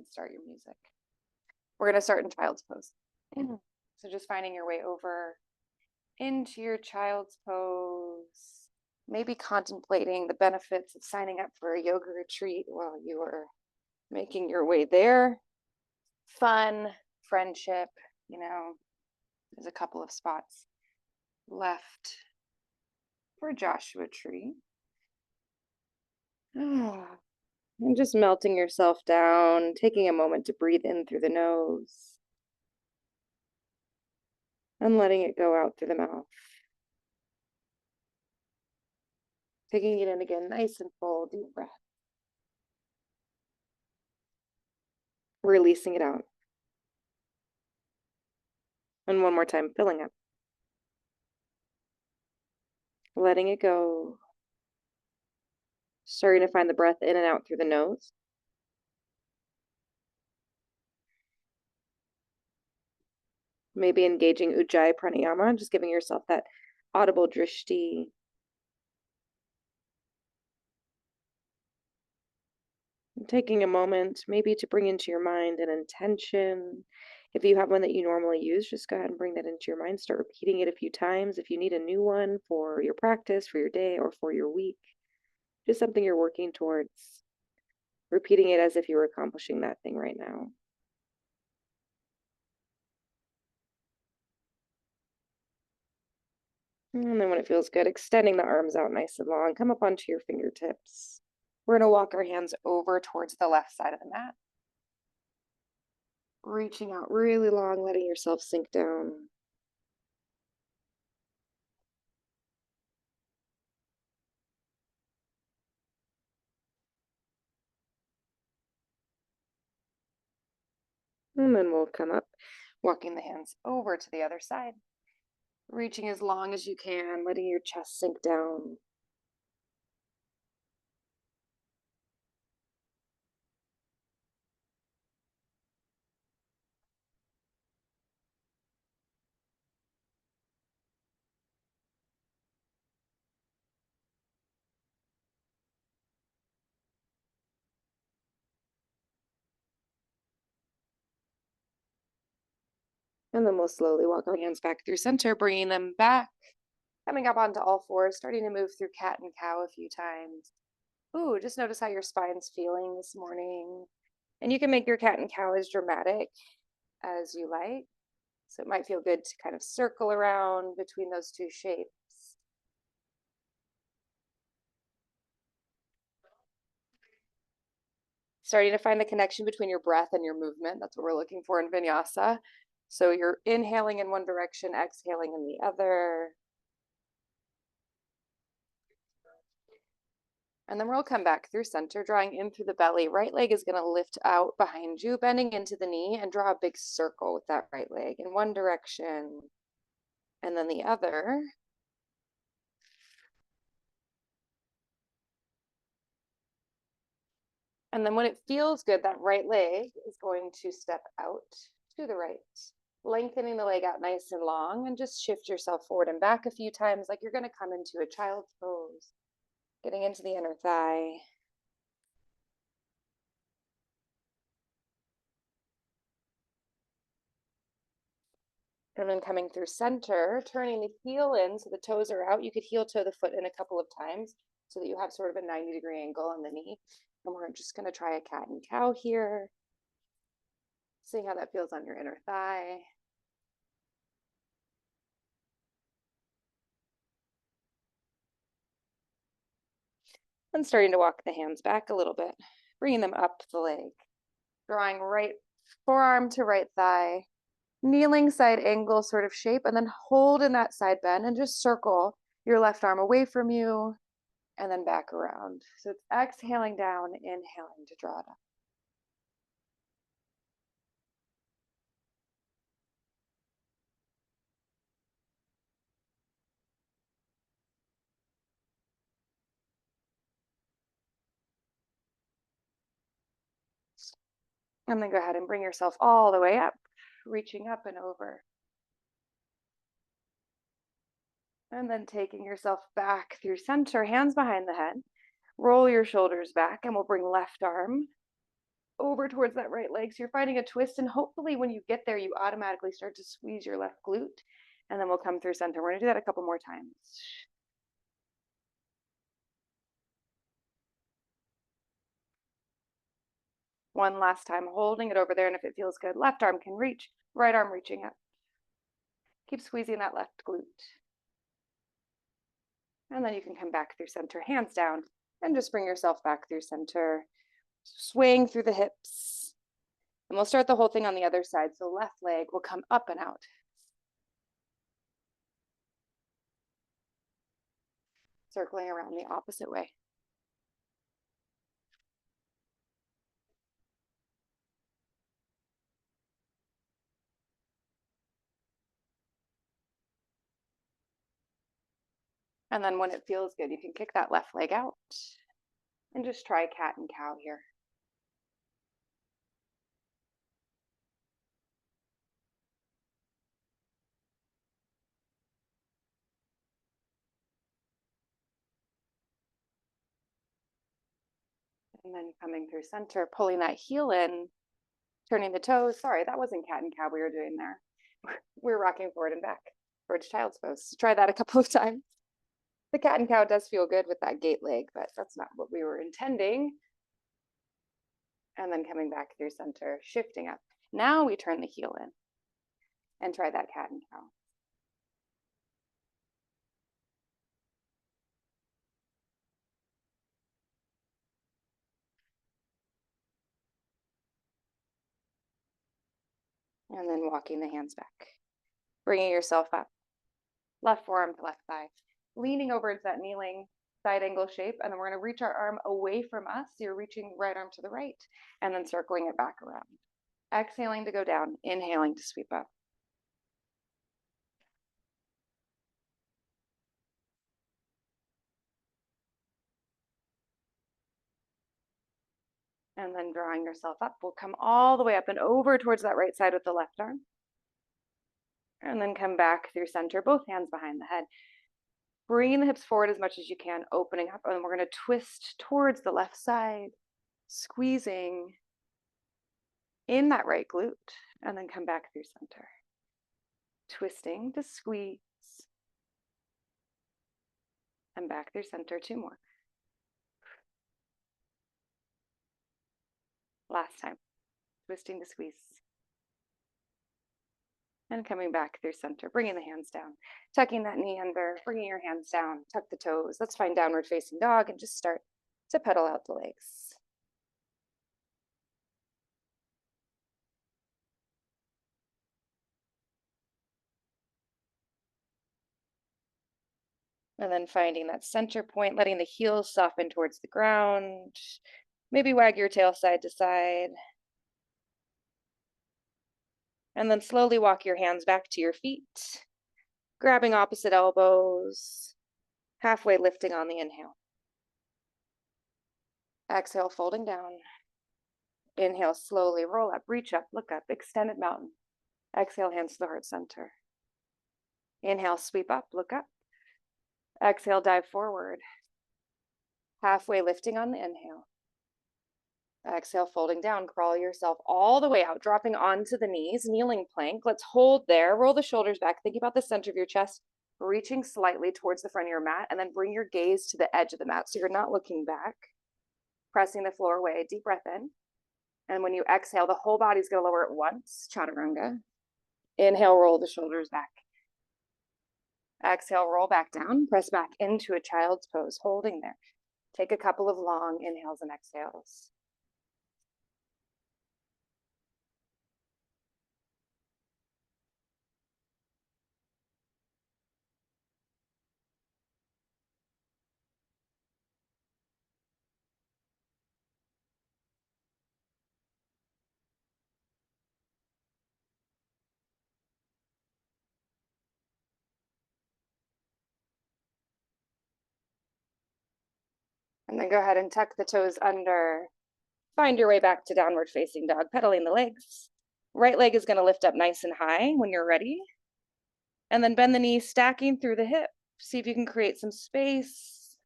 and start your music. We're going to start in child's pose. So just finding your way over into your child's pose, maybe contemplating the benefits of signing up for a yoga retreat while you are making your way there. Fun, friendship, there's a couple of spots left for Joshua Tree. And just melting yourself down, taking a moment to breathe in through the nose and letting it go out through the mouth. Taking it in again, nice and full, deep breath. Releasing it out. And one more time, filling up. Letting it go. Starting to find the breath in and out through the nose. Maybe engaging Ujjayi Pranayama, just giving yourself that audible drishti. And taking a moment maybe to bring into your mind an intention. If you have one that you normally use, just go ahead and bring that into your mind. Start repeating it a few times. If you need a new one for your practice, for your day, or for your week, just something you're working towards. Repeating it as if you were accomplishing that thing right now. And then when it feels good, extending the arms out nice and long, come up onto your fingertips. We're going to walk our hands over towards the left side of the mat. Reaching out really long, letting yourself sink down. And then we'll come up, walking the hands over to the other side. Reaching as long as you can, letting your chest sink down. And then we'll slowly walk our hands back through center, bringing them back, coming up onto all fours, starting to move through cat and cow a few times. Ooh, just notice how your spine's feeling this morning. And you can make your cat and cow as dramatic as you like. So it might feel good to kind of circle around between those two shapes. Starting to find the connection between your breath and your movement. That's what we're looking for in vinyasa. So you're inhaling in one direction, exhaling in the other. And then we'll come back through center, drawing in through the belly. Right leg is going to lift out behind you, bending into the knee, and draw a big circle with that right leg in one direction and then the other. And then when it feels good, that right leg is going to step out to the right, lengthening the leg out nice and long, and just shift yourself forward and back a few times like you're going to come into a child's pose, getting into the inner thigh. And then coming through center, turning the heel in so the toes are out. You could heel toe the foot in a couple of times so that you have sort of a 90-degree angle on the knee. And we're just going to try a cat and cow here. Seeing how that feels on your inner thigh. And starting to walk the hands back a little bit, bringing them up the leg. Drawing right forearm to right thigh. Kneeling side angle sort of shape, and then hold in that side bend and just circle your left arm away from you and then back around. So it's exhaling down, inhaling to draw it up. And then go ahead and bring yourself all the way up, reaching up and over. And then taking yourself back through center, hands behind the head. Roll your shoulders back, and we'll bring left arm over towards that right leg. So you're finding a twist, and hopefully when you get there, you automatically start to squeeze your left glute, and then we'll come through center. We're gonna do that a couple more times. One last time, holding it over there, and if it feels good, left arm can reach, right arm reaching up. Keep squeezing that left glute. And then you can come back through center, hands down, and just bring yourself back through center, swaying through the hips. And we'll start the whole thing on the other side. So left leg will come up and out. Circling around the opposite way. And then when it feels good, you can kick that left leg out and just try cat and cow here. And then coming through center, pulling that heel in, turning the toes. Sorry, that wasn't cat and cow we were doing there. We're rocking forward and back towards child's pose. Try that a couple of times. The cat and cow does feel good with that gate leg, but that's not what we were intending. And then coming back through center, shifting up. Now we turn the heel in and try that cat and cow. And then walking the hands back, bringing yourself up, left forearm to left thigh, leaning over into that kneeling side angle shape. And then we're going to reach our arm away from us. You're reaching right arm to the right and then circling it back around. Exhaling to go down, inhaling to sweep up. And then drawing yourself up, we'll come all the way up and over towards that right side with the left arm. And then come back through center, both hands behind the head. Bringing the hips forward as much as you can, opening up, and we're going to twist towards the left side, squeezing in that right glute, and then come back through center. Twisting to squeeze. And back through center, 2 more. Last time. Twisting to squeeze. And coming back through center, bringing the hands down, tucking that knee under, bringing your hands down, tuck the toes. Let's find downward facing dog and just start to pedal out the legs. And then finding that center point, letting the heels soften towards the ground. Maybe wag your tail side to side. And then slowly walk your hands back to your feet, grabbing opposite elbows, halfway lifting on the inhale. Exhale, folding down. Inhale, slowly roll up, reach up, look up, extended mountain. Exhale, hands to the heart center. Inhale, sweep up, look up. Exhale, dive forward. Halfway lifting on the inhale. Exhale, folding down, crawl yourself all the way out, dropping onto the knees, kneeling plank. Let's hold there, roll the shoulders back, think about the center of your chest, reaching slightly towards the front of your mat, and then bring your gaze to the edge of the mat so you're not looking back. Pressing the floor away, deep breath in. And when you exhale, the whole body's gonna lower at once, chaturanga. Inhale, roll the shoulders back. Exhale, roll back down, press back into a child's pose, holding there. Take a couple of long inhales and exhales. And then go ahead and tuck the toes under. Find your way back to downward facing dog, pedaling the legs. Right leg is going to lift up nice and high when you're ready. And then bend the knees, stacking through the hip. See if you can create some space.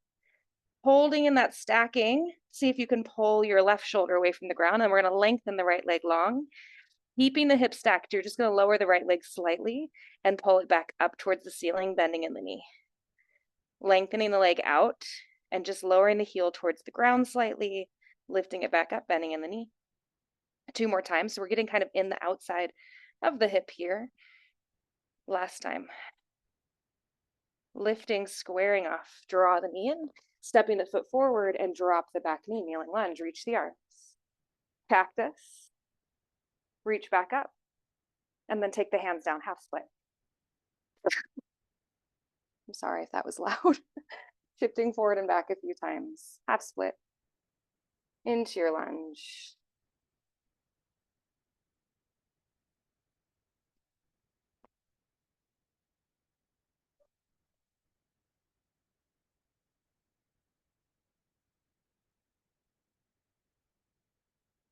Holding in that stacking, See if you can pull your left shoulder away from the ground, and we're going to lengthen the right leg long. Keeping the hip stacked, you're just going to lower the right leg slightly and pull it back up towards the ceiling, bending in the knee. Lengthening the leg out and just lowering the heel towards the ground slightly, lifting it back up, bending in the knee. 2 more times. So we're getting kind of in the outside of the hip here. Last time. Lifting, squaring off, draw the knee in, stepping the foot forward and drop the back knee, kneeling lunge, reach the arms. Cactus, reach back up, and then take the hands down, half split. I'm sorry if that was loud. Shifting forward and back a few times, half split, into your lunge.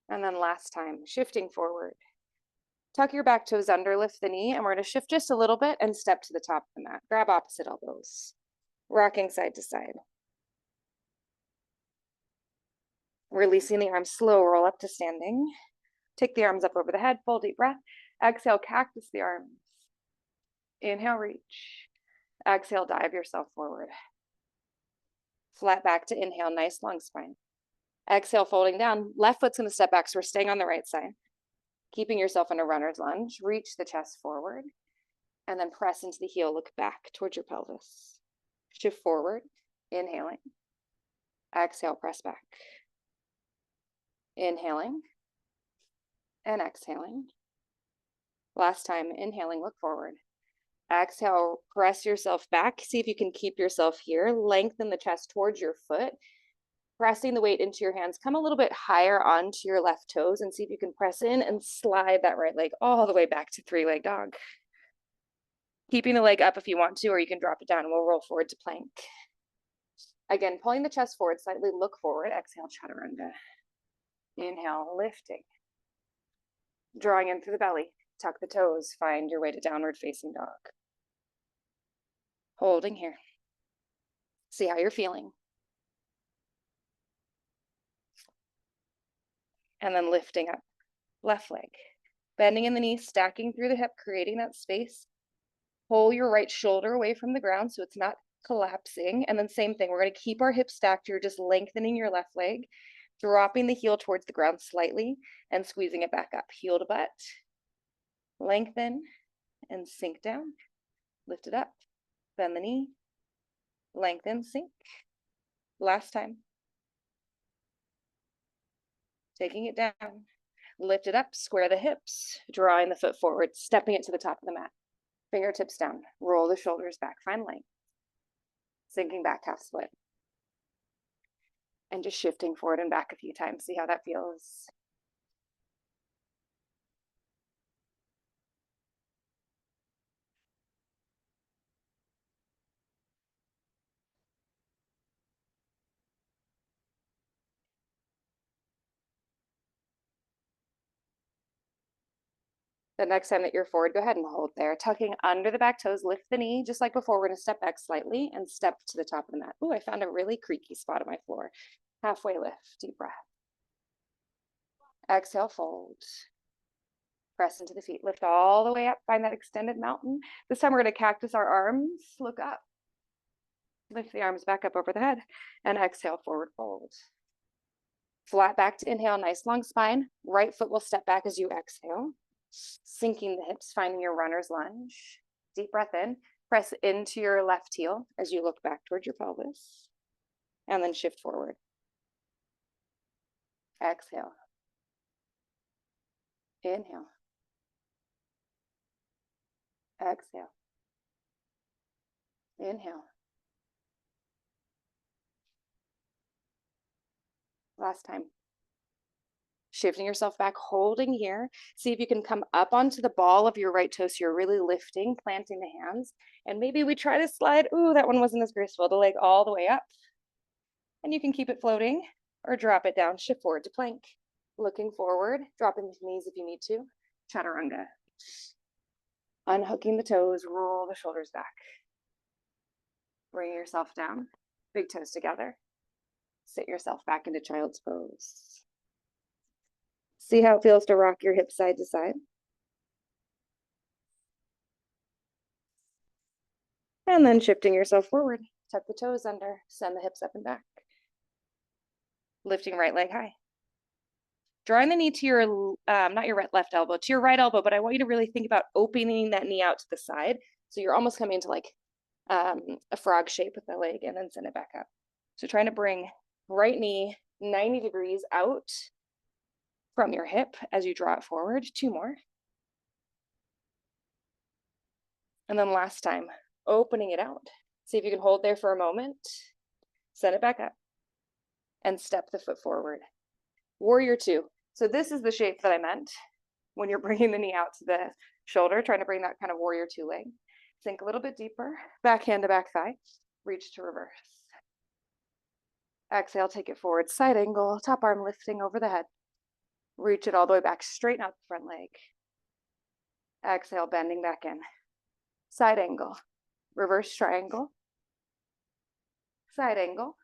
And then last time, shifting forward. Tuck your back toes under, lift the knee, and we're going to shift just a little bit and step to the top of the mat. Grab opposite elbows. Rocking side to side. Releasing the arms slow, roll up to standing. Take the arms up over the head, full deep breath. Exhale, cactus the arms. Inhale, reach. Exhale, dive yourself forward. Flat back to inhale, nice long spine. Exhale, folding down. Left foot's going to step back, so we're staying on the right side. Keeping yourself in a runner's lunge, reach the chest forward, and then press into the heel, look back towards your pelvis. Shift forward, inhaling. Exhale, press back. Inhaling and exhaling. Last time, inhaling, look forward. Exhale, press yourself back. See if you can keep yourself here. Lengthen the chest towards your foot. Pressing the weight into your hands. Come a little bit higher onto your left toes and see if you can press in and slide that right leg all the way back to 3-leg dog. Keeping the leg up if you want to, or you can drop it down and we'll roll forward to plank. Again, pulling the chest forward slightly, look forward. Exhale, chaturanga. Inhale, lifting. Drawing in through the belly. Tuck the toes. Find your way to downward facing dog. Holding here. See how you're feeling. And then lifting up. Left leg. Bending in the knee, stacking through the hip, creating that space. Pull your right shoulder away from the ground so it's not collapsing. And then same thing, we're going to keep our hips stacked. You're just lengthening your left leg, dropping the heel towards the ground slightly and squeezing it back up. Heel to butt. Lengthen and sink down. Lift it up. Bend the knee. Lengthen, sink. Last time. Taking it down. Lift it up, square the hips, drawing the foot forward, stepping it to the top of the mat. Fingertips down, roll the shoulders back, find length. Sinking back, half split. And just shifting forward and back a few times. See how that feels. The next time that you're forward, go ahead and hold there. Tucking under the back toes, lift the knee. Just like before, we're going to step back slightly and step to the top of the mat. Ooh, I found a really creaky spot on my floor. Halfway lift, deep breath. Exhale, fold. Press into the feet, lift all the way up, find that extended mountain. This time we're going to cactus our arms, look up. Lift the arms back up over the head and exhale, forward fold. Flat back to inhale, nice long spine. Right foot will step back as you exhale. Sinking the hips, finding your runner's lunge. Deep breath in, press into your left heel as you look back towards your pelvis. And then shift forward. Exhale. Inhale. Exhale. Inhale. Last time. Shifting yourself back, holding here. See if you can come up onto the ball of your right toe so you're really lifting, planting the hands. And maybe we try to slide. Ooh, that one wasn't as graceful. The leg all the way up. And you can keep it floating or drop it down. Shift forward to plank. Looking forward, dropping the knees if you need to. Chaturanga. Unhooking the toes, roll the shoulders back. Bring yourself down. Big toes together. Sit yourself back into child's pose. See how it feels to rock your hips side to side. And then shifting yourself forward. Tuck the toes under, send the hips up and back. Lifting right leg high. Drawing the knee to your, not your left elbow, to your right elbow, but I want you to really think about opening that knee out to the side. So you're almost coming into like a frog shape with the leg and then send it back up. So trying to bring right knee 90 degrees out from your hip as you draw it forward. 2 more. And then last time, opening it out. See if you can hold there for a moment. Send it back up. And step the foot forward. Warrior 2. So this is the shape that I meant when you're bringing the knee out to the shoulder, trying to bring that kind of warrior 2 leg. Sink a little bit deeper. Back hand to back thigh. Reach to reverse. Exhale, take it forward. Side angle. Top arm lifting over the head. Reach it all the way back. Straighten out the front leg. Exhale, bending back in. Side angle. Reverse triangle. Side angle.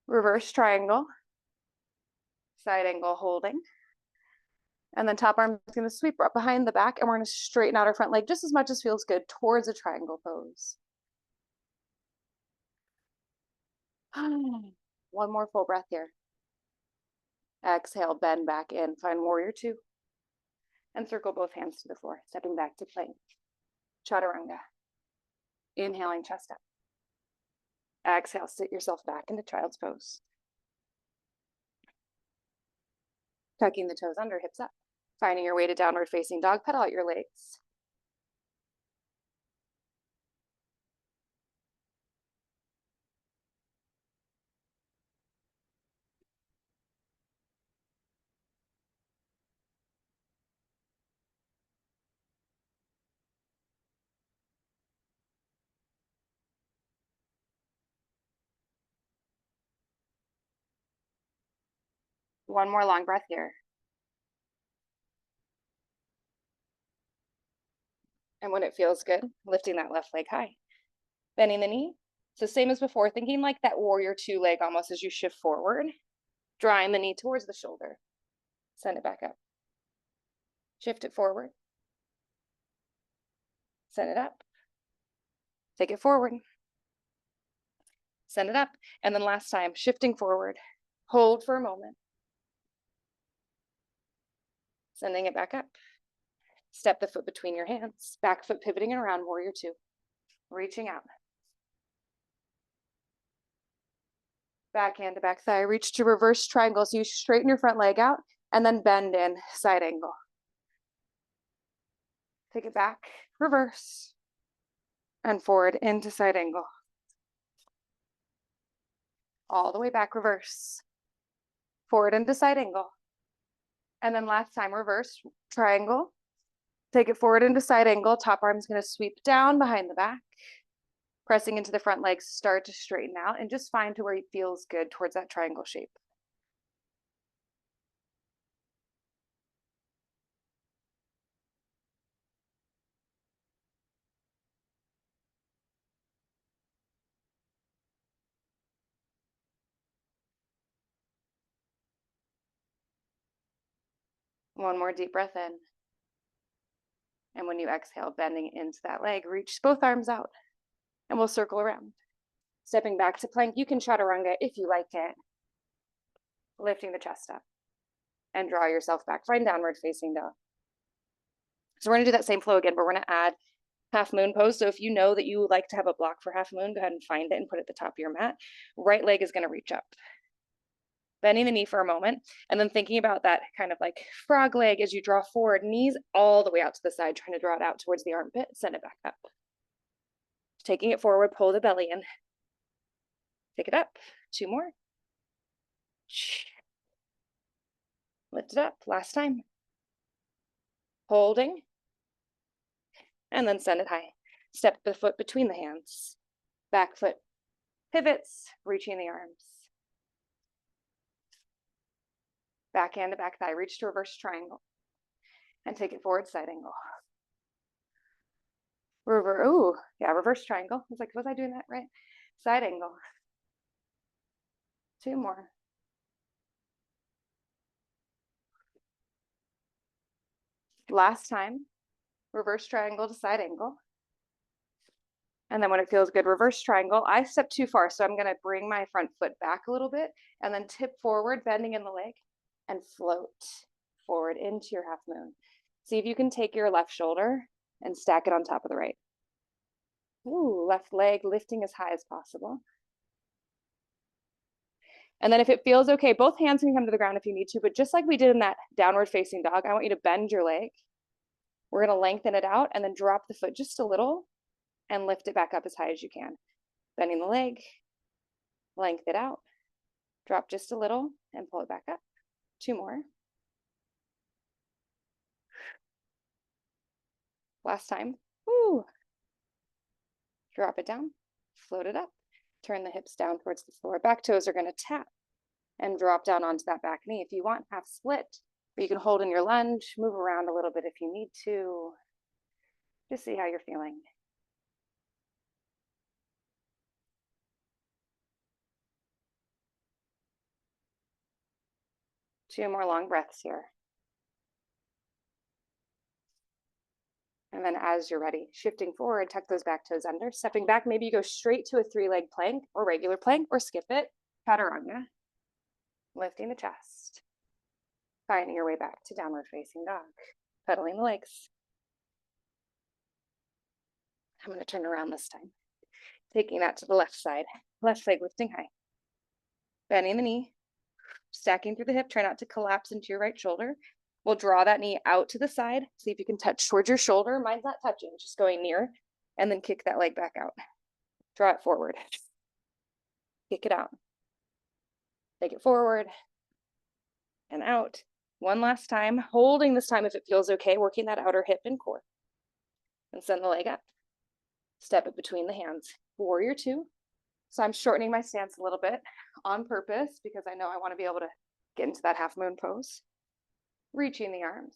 Reverse triangle. Side angle holding. And then top arm is going to sweep up behind the back, and we're going to straighten out our front leg just as much as feels good towards a triangle pose. One more full breath here. Exhale, bend back in. Find warrior 2. And circle both hands to the floor, stepping back to plank. Chaturanga. Inhaling, chest up. Exhale, sit yourself back into child's pose. Tucking the toes under, hips up. Finding your way to downward facing dog, pedal out your legs. One more long breath here. And when it feels good, lifting that left leg high. Bending the knee. So same as before, thinking like that warrior 2 leg almost as you shift forward. Drawing the knee towards the shoulder. Send it back up. Shift it forward. Send it up. Take it forward. Send it up. And then last time, shifting forward. Hold for a moment. Sending it back up. Step the foot between your hands. Back foot pivoting and around, warrior 2. Reaching out. Back hand to back thigh. Reach to reverse triangle. So you straighten your front leg out and then bend in, side angle. Take it back, reverse, and forward into side angle. All the way back, reverse. Forward into side angle. And then last time, reverse triangle. Take it forward into side angle. Top arm's going to sweep down behind the back. Pressing into the front legs, start to straighten out and just find to where it feels good towards that triangle shape. One more deep breath in. And when you exhale, bending into that leg, reach both arms out and we'll circle around. Stepping back to plank, you can chaturanga if you like it. Lifting the chest up and draw yourself back. Find downward facing dog. So we're gonna do that same flow again, but we're gonna add half moon pose. So if you know that you like to have a block for half moon, go ahead and find it and put it at the top of your mat. Right leg is gonna reach up. Bending the knee for a moment, and then thinking about that kind of like frog leg as you draw forward, knees all the way out to the side, trying to draw it out towards the armpit, send it back up. Taking it forward, pull the belly in. Take it up, 2 more. Lift it up, last time. Holding, and then send it high. Step the foot between the hands. Back foot pivots, reaching the arms. Back hand to back thigh, reach to reverse triangle. And take it forward, side angle. Reverse triangle. I was like, was I doing that right? Side angle. 2 more. Last time, reverse triangle to side angle. And then when it feels good, reverse triangle. I stepped too far, so I'm gonna bring my front foot back a little bit and then tip forward, bending in the leg, and float forward into your half moon. See if you can take your left shoulder and stack it on top of the right. Ooh, left leg lifting as high as possible. And then if it feels okay, both hands can come to the ground if you need to, but just like we did in that downward facing dog, I want you to bend your leg. We're gonna lengthen it out and then drop the foot just a little and lift it back up as high as you can. Bending the leg, lengthen it out, drop just a little and pull it back up. 2 more. Last time. Woo. Drop it down, float it up, turn the hips down towards the floor. Back toes are going to tap and drop down onto that back knee. If you want, half split, or you can hold in your lunge, move around a little bit if you need to. Just see how you're feeling. Two more long breaths here. And then as you're ready, shifting forward, tuck those back toes under. Stepping back, maybe you go straight to a 3-leg plank or regular plank, or skip it. Chaturanga. Lifting the chest. Finding your way back to downward facing dog. Pedaling the legs. I'm going to turn around this time. Taking that to the left side. Left leg lifting high. Bending the knee. Stacking through the hip. Try not to collapse into your right shoulder. We'll draw that knee out to the side. See if you can touch towards your shoulder. Mine's not touching, just going near. And then kick that leg back out. Draw it forward. Kick it out. Take it forward and out. One last time. Holding this time if it feels okay. Working that outer hip and core. And send the leg up. Step it between the hands. Warrior 2. So I'm shortening my stance a little bit on purpose because I know I want to be able to get into that half moon pose. Reaching the arms.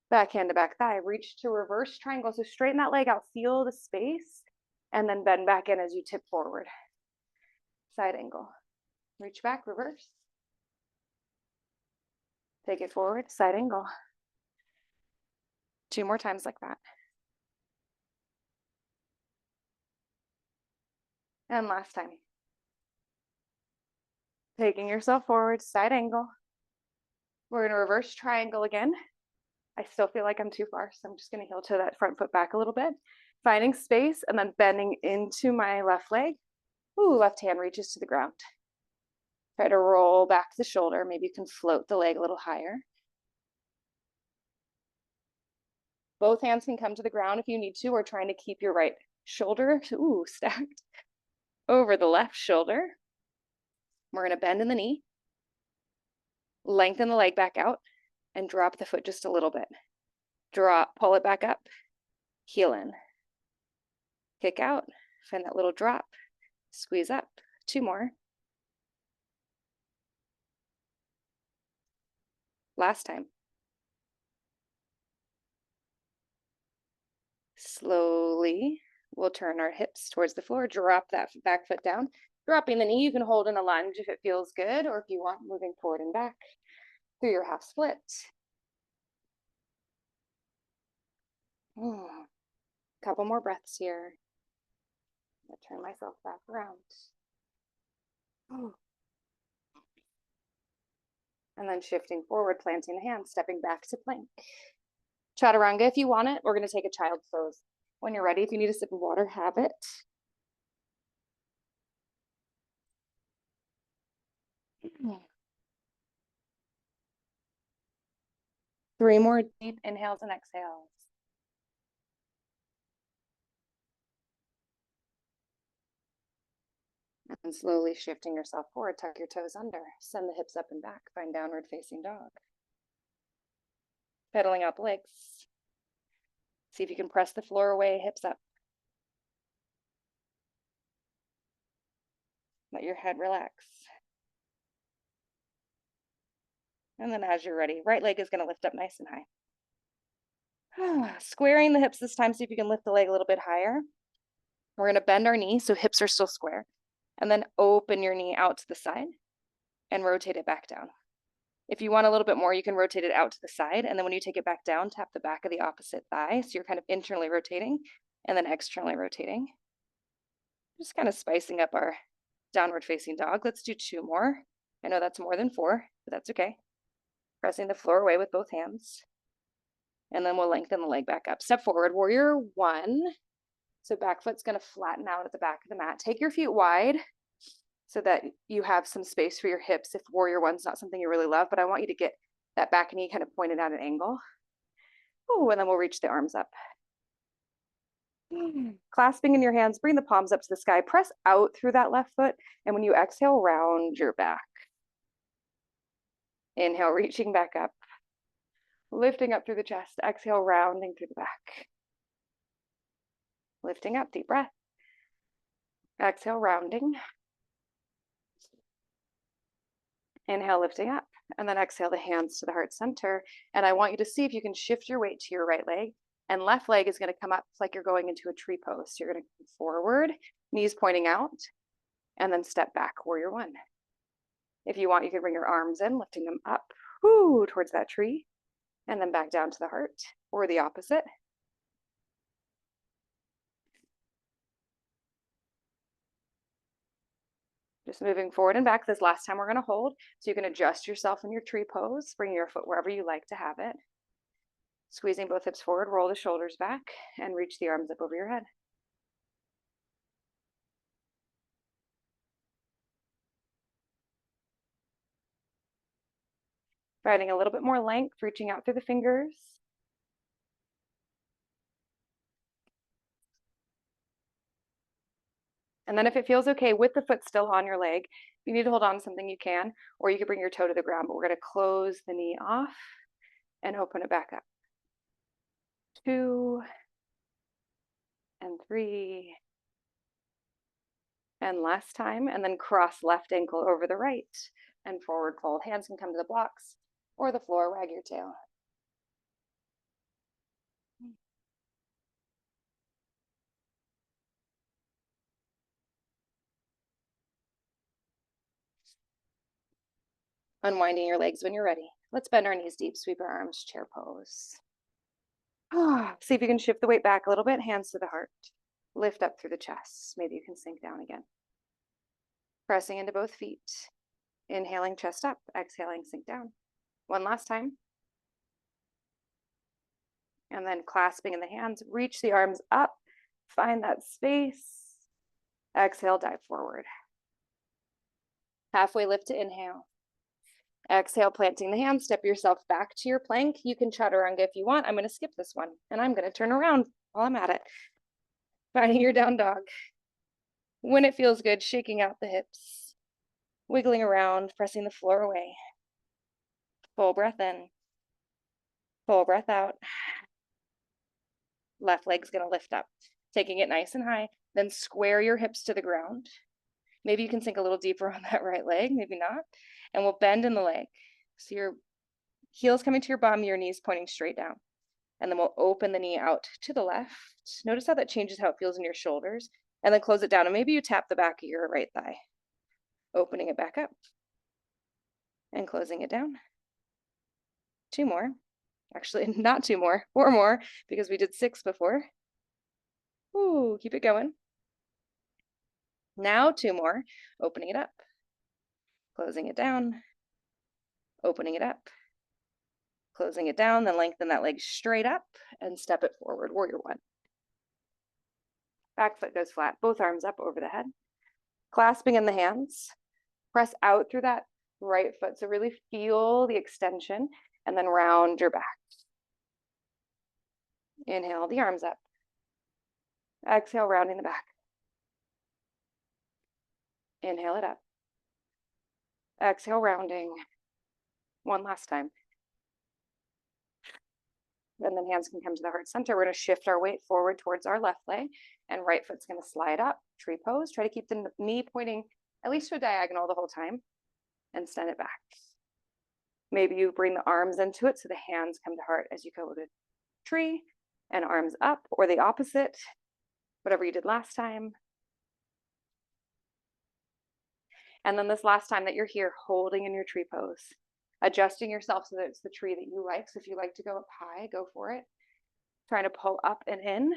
Back hand to back thigh. Reach to reverse triangle. So straighten that leg out. Feel the space. And then bend back in as you tip forward. Side angle. Reach back, reverse. Take it forward, side angle. 2 more times like that. And last time. Taking yourself forward, side angle. We're going to reverse triangle again. I still feel like I'm too far, so I'm just going to heel to that front foot back a little bit. Finding space and then bending into my left leg. Ooh, left hand reaches to the ground. Try to roll back the shoulder. Maybe you can float the leg a little higher. Both hands can come to the ground if you need to, or trying to keep your right shoulder, ooh, stacked, over the left shoulder. We're going to bend in the knee, lengthen the leg back out, and drop the foot just a little bit. Drop, pull it back up, heel in. Kick out, find that little drop, squeeze up. 2 more. Last time. Slowly, we'll turn our hips towards the floor, drop that back foot down. Dropping the knee, you can hold in a lunge if it feels good, or if you want, moving forward and back through your half split. Couple more breaths here. I'll turn myself back around. And then shifting forward, planting the hands, stepping back to plank. Chaturanga, if you want it, we're going to take a child's pose. When you're ready, if you need a sip of water, have it. Three more deep inhales and exhales. And slowly shifting yourself forward, tuck your toes under, send the hips up and back, find downward facing dog. Pedaling up legs. See if you can press the floor away, hips up. Let your head relax. And then as you're ready, right leg is going to lift up nice and high. Squaring the hips this time, see if you can lift the leg a little bit higher. We're going to bend our knee so hips are still square. And then open your knee out to the side and rotate it back down. If you want a little bit more, you can rotate it out to the side. And then when you take it back down, tap the back of the opposite thigh. So you're kind of internally rotating and then externally rotating. Just kind of spicing up our downward facing dog. Let's do 2 more. I know that's more than 4, but that's okay. Pressing the floor away with both hands. And then we'll lengthen the leg back up. Step forward, warrior 1. So back foot's gonna flatten out at the back of the mat. Take your feet wide so that you have some space for your hips if warrior 1's not something you really love, but I want you to get that back knee kind of pointed at an angle. Oh, and then we'll reach the arms up. Clasping in your hands, bring the palms up to the sky, press out through that left foot, and when you exhale, round your back. Inhale, reaching back up, lifting up through the chest, exhale, rounding through the back. Lifting up, deep breath. Exhale, rounding. Inhale, lifting up, and then exhale the hands to the heart center. And I want you to see if you can shift your weight to your right leg, and left leg is going to come up like you're going into a tree pose. So you're going to come forward, knees pointing out, and then step back, warrior 1. If you want, you can bring your arms in, lifting them up towards that tree, and then back down to the heart, or the opposite. Just moving forward and back. This last time we're going to hold, so you can adjust yourself in your tree pose, bring your foot wherever you like to have it. Squeezing both hips forward, roll the shoulders back, and reach the arms up over your head. Finding a little bit more length, reaching out through the fingers. And then if it feels okay with the foot still on your leg, if you need to hold on to something, you can, or you can bring your toe to the ground, but we're going to close the knee off and open it back up. 2 and 3. And last time, and then cross left ankle over the right and forward fold. Hands can come to the blocks or the floor, wag your tail. Unwinding your legs when you're ready. Let's bend our knees deep, sweep our arms, chair pose. See if you can shift the weight back a little bit, hands to the heart. Lift up through the chest. Maybe you can sink down again. Pressing into both feet. Inhaling, chest up. Exhaling, sink down. One last time. And then clasping in the hands, reach the arms up. Find that space. Exhale, dive forward. Halfway lift to inhale. Exhale, planting the hands, step yourself back to your plank. You can chaturanga if you want. I'm going to skip this one, and I'm going to turn around while I'm at it. Finding your down dog. When it feels good, shaking out the hips, wiggling around, pressing the floor away. Full breath in, full breath out. Left leg's going to lift up, taking it nice and high. Then square your hips to the ground. Maybe you can sink a little deeper on that right leg, maybe not. And we'll bend in the leg. So your heels coming to your bum, your knees pointing straight down. And then we'll open the knee out to the left. Notice how that changes how it feels in your shoulders. And then close it down. And maybe you tap the back of your right thigh. Opening it back up. And closing it down. 2 more. Actually, not 2 more. 4 more, because we did 6 before. Ooh, keep it going. Now 2 more. Opening it up. Closing it down. Opening it up. Closing it down, then lengthen that leg straight up and step it forward, warrior 1. Back foot goes flat, both arms up over the head. Clasping in the hands, press out through that right foot. So really feel the extension and then round your back. Inhale the arms up. Exhale, rounding the back. Inhale it up. Exhale, rounding. One last time. And then hands can come to the heart center. We're going to shift our weight forward towards our left leg, and right foot's going to slide up, tree pose. Try to keep the knee pointing at least to a diagonal the whole time, and send it back. Maybe you bring the arms into it so the hands come to heart as you go to tree, and arms up, or the opposite, whatever you did last time. And then this last time that you're here, holding in your tree pose, adjusting yourself so that it's the tree that you like. So if you like to go up high, go for it. Trying to pull up and in.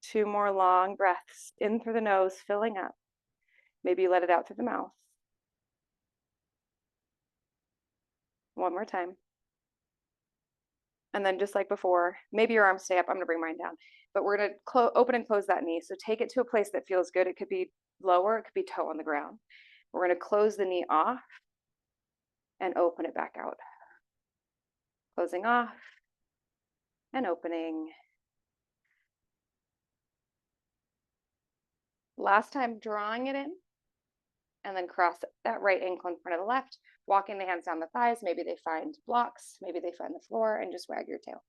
Two more long breaths in through the nose, filling up. Maybe you let it out through the mouth. One more time. And then just like before, maybe your arms stay up. I'm going to bring mine down. But we're going to open and close that knee. So take it to a place that feels good. It could be lower. It could be toe on the ground. We're going to close the knee off and open it back out. Closing off and opening. Last time, drawing it in. And then cross that right ankle in front of the left, walking the hands down the thighs. Maybe they find blocks, maybe they find the floor, and just wag your tail.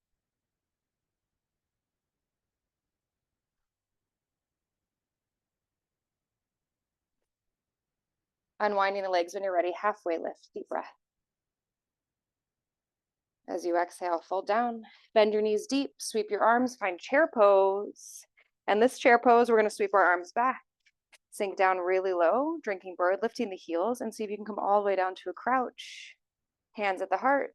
Unwinding the legs when you're ready, halfway lift, deep breath. As you exhale, fold down, bend your knees deep, sweep your arms, find chair pose. And this chair pose, we're going to sweep our arms back, sink down really low, drinking bird, lifting the heels, and see if you can come all the way down to a crouch. Hands at the heart.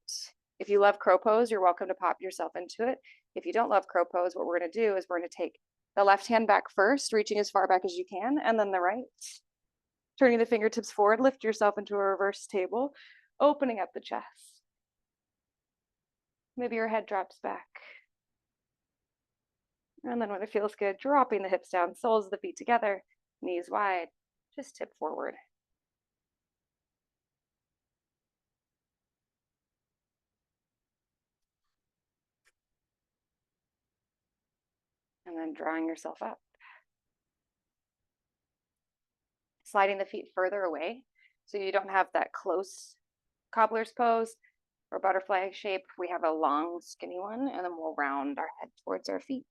If you love crow pose, you're welcome to pop yourself into it. If you don't love crow pose, what we're going to do is we're going to take the left hand back first, reaching as far back as you can, and then the right. Turning the fingertips forward, lift yourself into a reverse table, opening up the chest. Maybe your head drops back. And then when it feels good, dropping the hips down, soles of the feet together, knees wide, just tip forward. And then drawing yourself up. Sliding the feet further away so you don't have that close cobbler's pose or butterfly shape. We have a long, skinny one, and then we'll round our head towards our feet.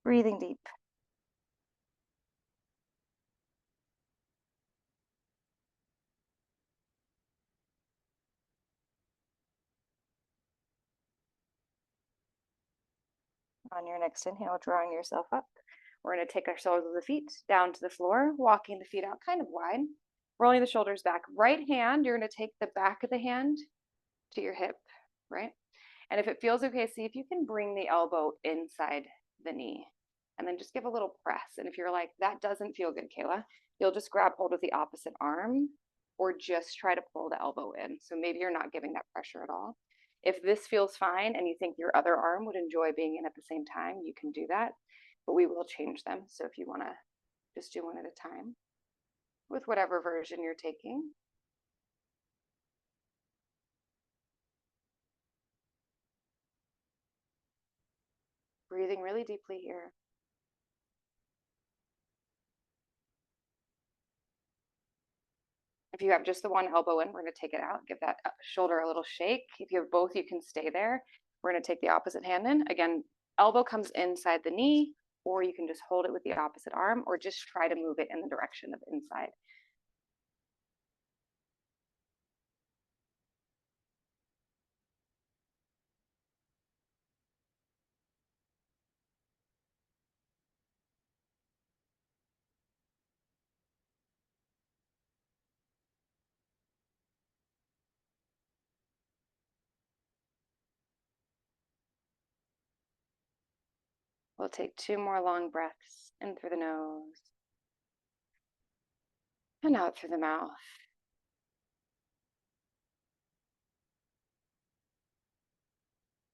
Breathing deep. On your next inhale, drawing yourself up. We're going to take our soles of the feet down to the floor, walking the feet out kind of wide, rolling the shoulders back. Right hand, you're going to take the back of the hand to your hip, right? And if it feels okay, see if you can bring the elbow inside the knee and then just give a little press. And if you're like, that doesn't feel good, Kayla, you'll just grab hold of the opposite arm or just try to pull the elbow in. So maybe you're not giving that pressure at all. If this feels fine and you think your other arm would enjoy being in at the same time, you can do that, but we will change them. So if you want to just do one at a time with whatever version you're taking. Breathing really deeply here. If you have just the one elbow in, we're going to take it out, give that shoulder a little shake. If you have both, you can stay there. We're going to take the opposite hand in. Again, elbow comes inside the knee, or you can just hold it with the opposite arm, or just try to move it in the direction of inside. We'll take two more long breaths in through the nose and out through the mouth.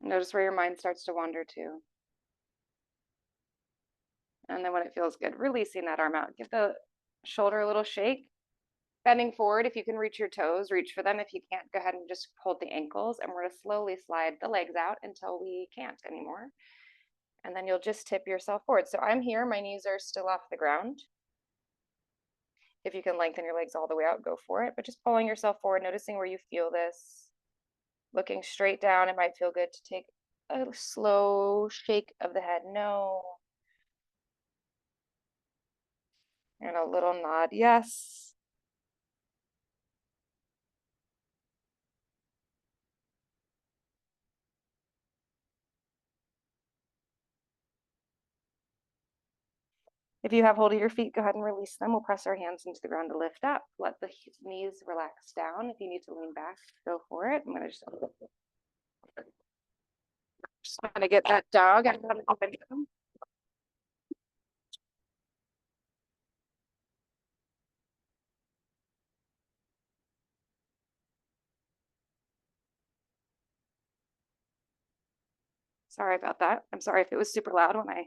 Notice where your mind starts to wander to. And then when it feels good, releasing that arm out. Give the shoulder a little shake. Bending forward, if you can reach your toes, reach for them. If you can't, go ahead and just hold the ankles. And we're going to slowly slide the legs out until we can't anymore. And then you'll just tip yourself forward. So I'm here, my knees are still off the ground. If you can lengthen your legs all the way out, go for it. But just pulling yourself forward, noticing where you feel this. Looking straight down, it might feel good to take a slow shake of the head. No. And a little nod. Yes. If you have hold of your feet, go ahead and release them. We'll press our hands into the ground to lift up. Let the knees relax down. If you need to lean back, go for it. I'm going to just want to get that dog out of the window. Sorry about that. I'm sorry if it was super loud when I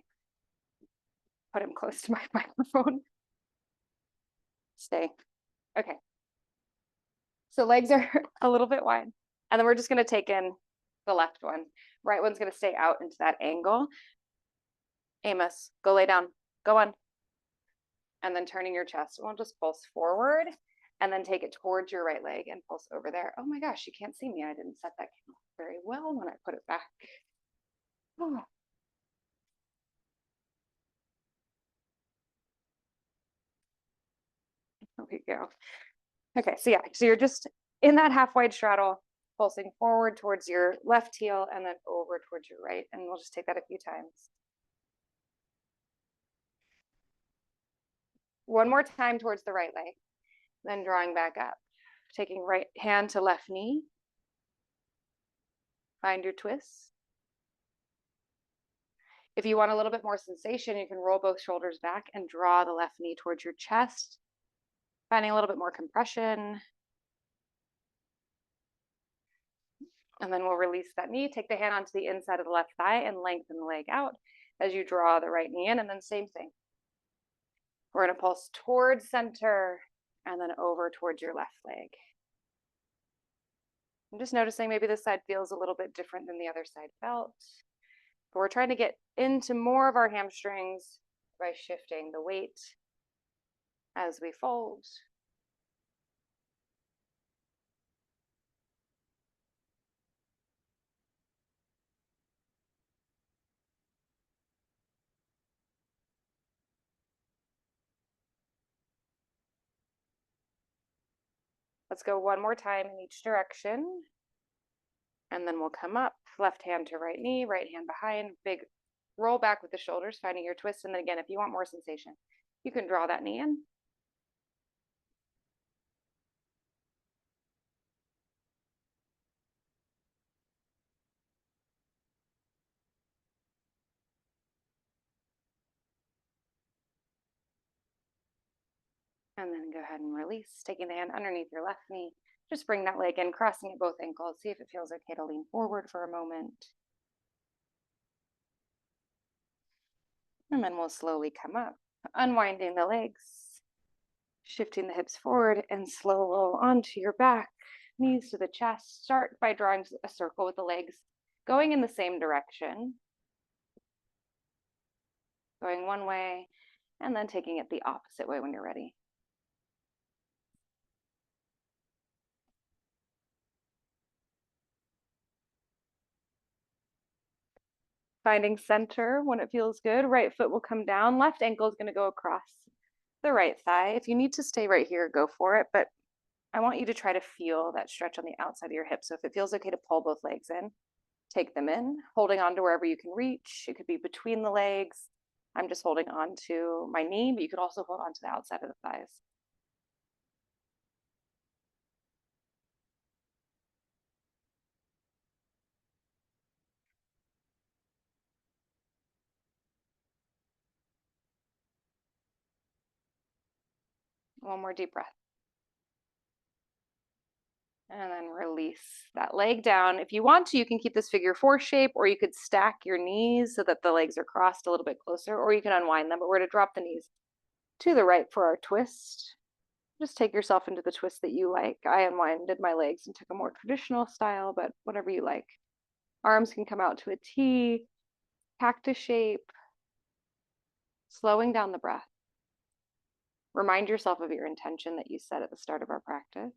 put him close to my microphone. Stay. Okay. So legs are a little bit wide. And then we're just going to take in the left one. Right one's going to stay out into that angle. Amos, go lay down. Go on. And then turning your chest. We'll just pulse forward and then take it towards your right leg and pulse over there. Oh my gosh, you can't see me. I didn't set that camera very well when I put it back. Oh. There we go. Okay, so yeah, so you're just in that half wide straddle, pulsing forward towards your left heel and then over towards your right. And we'll just take that a few times. One more time towards the right leg, then drawing back up. Taking right hand to left knee. Find your twist. If you want a little bit more sensation, you can roll both shoulders back and draw the left knee towards your chest. Finding a little bit more compression. And then we'll release that knee, take the hand onto the inside of the left thigh and lengthen the leg out as you draw the right knee in, and then same thing. We're going to pulse towards center and then over towards your left leg. I'm just noticing maybe this side feels a little bit different than the other side felt. But we're trying to get into more of our hamstrings by shifting the weight as we fold. Let's go one more time in each direction. And then we'll come up, left hand to right knee, right hand behind, big roll back with the shoulders, finding your twist. And then again, if you want more sensation, you can draw that knee in. And then go ahead and release, taking the hand underneath your left knee. Just bring that leg in, crossing at both ankles. See if it feels okay to lean forward for a moment. And then we'll slowly come up, unwinding the legs, shifting the hips forward and slow roll onto your back, knees to the chest. Start by drawing a circle with the legs going in the same direction. Going one way and then taking it the opposite way when you're ready. Finding center when it feels good. Right foot will come down. Left ankle is going to go across the right thigh. If you need to stay right here, go for it. But I want you to try to feel that stretch on the outside of your hips. So if it feels okay to pull both legs in, take them in, holding on to wherever you can reach. It could be between the legs. I'm just holding on to my knee, but you could also hold on to the outside of the thighs. One more deep breath. And then release that leg down. If you want to, you can keep this figure four shape, or you could stack your knees so that the legs are crossed a little bit closer, or you can unwind them, but we're going to drop the knees to the right for our twist. Just take yourself into the twist that you like. I unwinded my legs and took a more traditional style, but whatever you like. Arms can come out to a T, cactus shape, slowing down the breath. Remind yourself of your intention that you set at the start of our practice.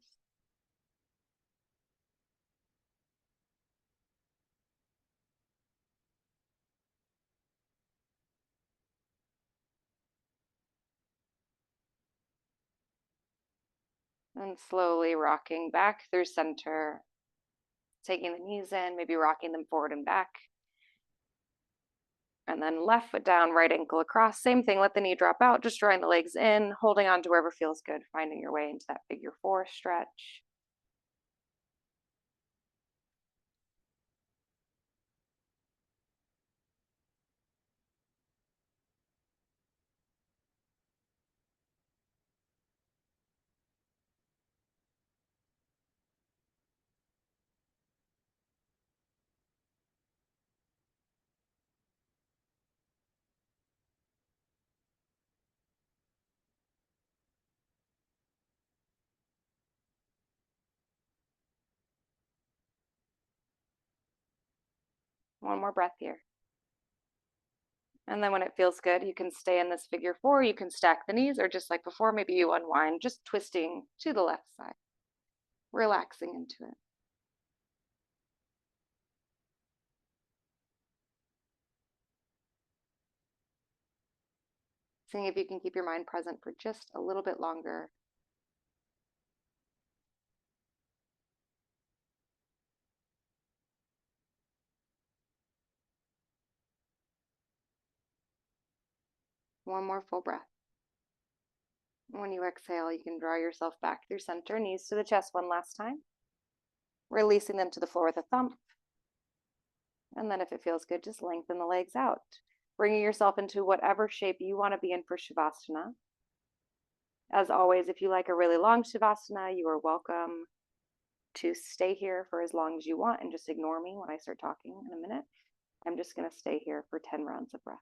And slowly rocking back through center, taking the knees in, maybe rocking them forward and back. And And then left foot down, right ankle across. Same thing, let the knee drop out, just drawing the legs in, holding on to wherever feels good, finding your way into that figure four stretch. One more breath here. And then when it feels good, you can stay in this figure four. You can stack the knees, or just like before, maybe you unwind, just twisting to the left side, relaxing into it. Seeing if you can keep your mind present for just a little bit longer. One more full breath. When you exhale, you can draw yourself back through center, knees to the chest one last time, releasing them to the floor with a thump. And then if it feels good, just lengthen the legs out, bringing yourself into whatever shape you want to be in for Shavasana. As always, if you like a really long Shavasana, you are welcome to stay here for as long as you want and just ignore me when I start talking in a minute. I'm just going to stay here for 10 rounds of breath.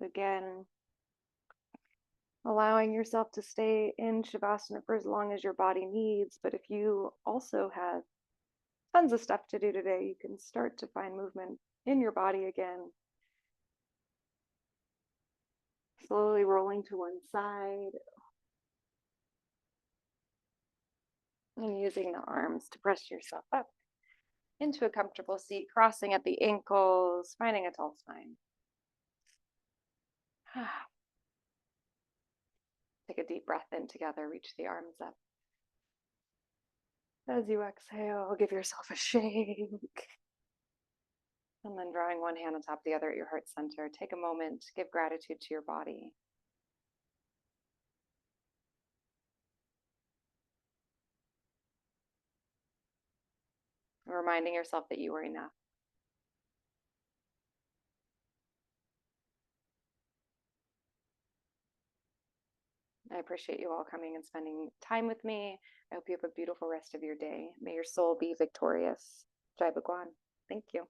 Again, allowing yourself to stay in Shavasana for as long as your body needs. But if you also have tons of stuff to do today, you can start to find movement in your body again. Slowly rolling to one side and using the arms to press yourself up into a comfortable seat, crossing at the ankles, finding a tall spine. Take a deep breath in together, reach the arms up. As you exhale, give yourself a shake. And then drawing one hand on top of the other at your heart center, take a moment, give gratitude to your body. Reminding yourself that you are enough. I appreciate you all coming and spending time with me. I hope you have a beautiful rest of your day. May your soul be victorious. Jai Bhagwan. Thank you.